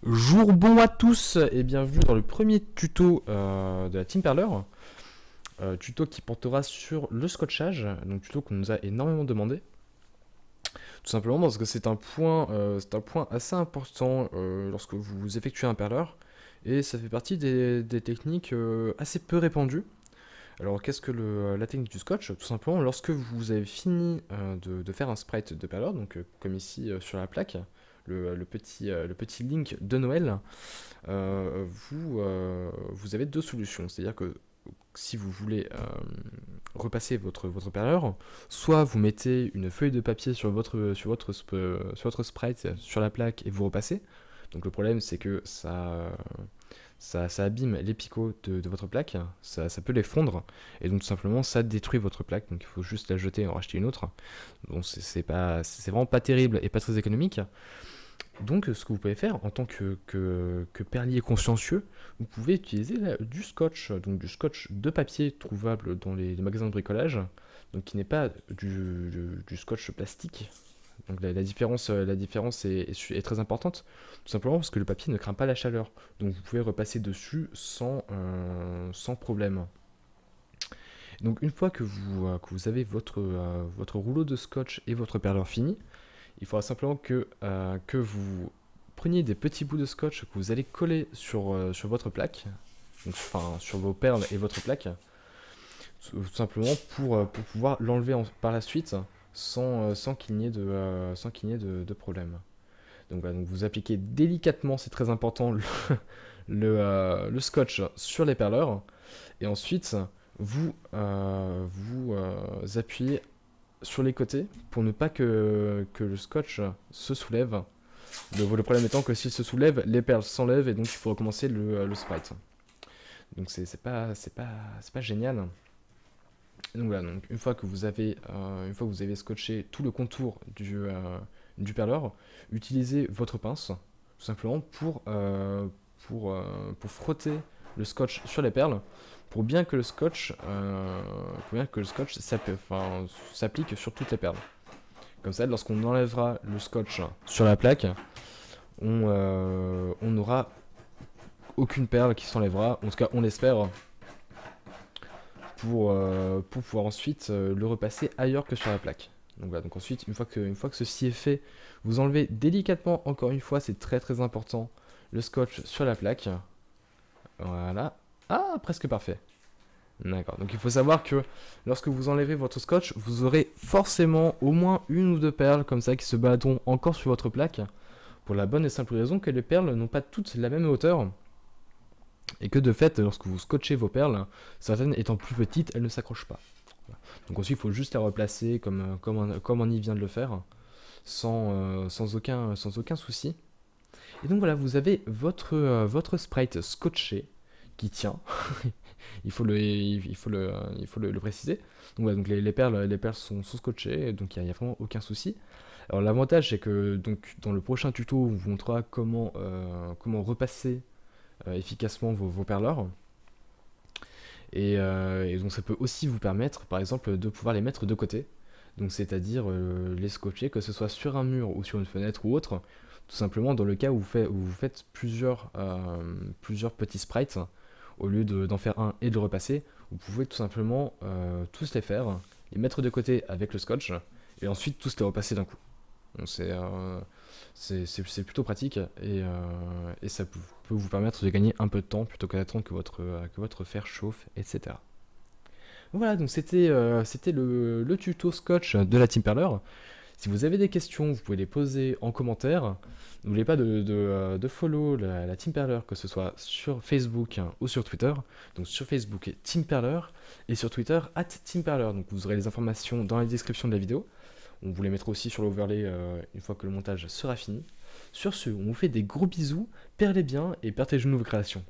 Jour bon à tous et bienvenue dans le premier tuto de la Team Perler. Tuto qui portera sur le scotchage, donc tuto qu'on nous a énormément demandé. Tout simplement parce que c'est un point assez important lorsque vous effectuez un perler, et ça fait partie des techniques assez peu répandues. Alors qu'est-ce que la technique du scotch? Tout simplement lorsque vous avez fini de faire un sprite de perler, donc comme ici sur la plaque, le petit link de Noël, vous avez deux solutions. C'est-à-dire que si vous voulez repasser votre perler, soit vous mettez une feuille de papier sur votre sprite sur la plaque et vous repassez. Donc le problème c'est que ça abîme les picots de votre plaque, ça peut les fondre, et donc tout simplement ça détruit votre plaque, donc il faut juste la jeter et en racheter une autre. Donc c'est vraiment pas terrible et pas très économique. Donc ce que vous pouvez faire en tant que perlier consciencieux, vous pouvez utiliser du scotch, donc du scotch de papier trouvable dans les magasins de bricolage, donc qui n'est pas du scotch plastique. Donc la différence est très importante, tout simplement parce que le papier ne craint pas la chaleur, donc vous pouvez repasser dessus sans problème. Donc une fois que vous avez votre rouleau de scotch et votre perleur fini, il faudra simplement que vous preniez des petits bouts de scotch que vous allez coller sur votre plaque, donc, enfin sur vos perles et votre plaque, tout simplement pour pouvoir l'enlever par la suite sans qu'il n'y ait de problème. Donc, voilà, donc vous appliquez délicatement, c'est très important, le scotch sur les perleurs, et ensuite vous appuyez sur les côtés pour ne pas que le scotch se soulève. Le problème étant que s'il se soulève, les perles s'enlèvent et donc il faut recommencer le sprite. Donc c'est pas génial. Donc voilà, donc une fois que vous avez scotché tout le contour du perleur, utilisez votre pince tout simplement pour frotter le scotch sur les perles, pour bien que le scotch s'applique sur toutes les perles. Comme ça, lorsqu'on enlèvera le scotch sur la plaque, on n'aura aucune perle qui s'enlèvera, en tout cas on l'espère, pour pouvoir ensuite le repasser ailleurs que sur la plaque. Donc voilà, donc ensuite, une fois que ceci est fait, vous enlevez délicatement, encore une fois, c'est très très important, le scotch sur la plaque. Voilà. Ah, presque parfait. D'accord, donc il faut savoir que lorsque vous enlèverez votre scotch, vous aurez forcément au moins une ou deux perles comme ça qui se baladeront encore sur votre plaque, pour la bonne et simple raison que les perles n'ont pas toutes la même hauteur, et que de fait, lorsque vous scotchez vos perles, certaines étant plus petites, elles ne s'accrochent pas. Voilà. Donc ensuite, il faut juste les replacer comme on y vient de le faire, sans aucun souci. Et donc voilà, vous avez votre sprite scotché qui tient. il faut le préciser. Donc, voilà, donc les perles sont scotchées, donc il n'y a vraiment aucun souci. Alors l'avantage c'est que donc, dans le prochain tuto, on vous montrera comment repasser efficacement vos perleurs. Et donc ça peut aussi vous permettre, par exemple, de pouvoir les mettre de côté. Donc c'est-à-dire les scotcher, que ce soit sur un mur ou sur une fenêtre ou autre, tout simplement dans le cas où vous faites plusieurs petits sprites, au lieu d'en faire un et de le repasser, vous pouvez tout simplement tous les faire, les mettre de côté avec le scotch, et ensuite tous les repasser d'un coup. Donc c'est plutôt pratique, et ça peut vous permettre de gagner un peu de temps plutôt qu'à attendre que votre fer chauffe, etc. Voilà, donc c'était le tuto scotch de la Team Perler. Si vous avez des questions, vous pouvez les poser en commentaire. N'oubliez pas de follow la Team Perler, que ce soit sur Facebook ou sur Twitter. Donc sur Facebook, Team Perler, et sur Twitter, @TeamPerler. Donc vous aurez les informations dans la description de la vidéo. On vous les mettra aussi sur l'overlay une fois que le montage sera fini. Sur ce, on vous fait des gros bisous, perlez bien et partagez de nouvelles créations.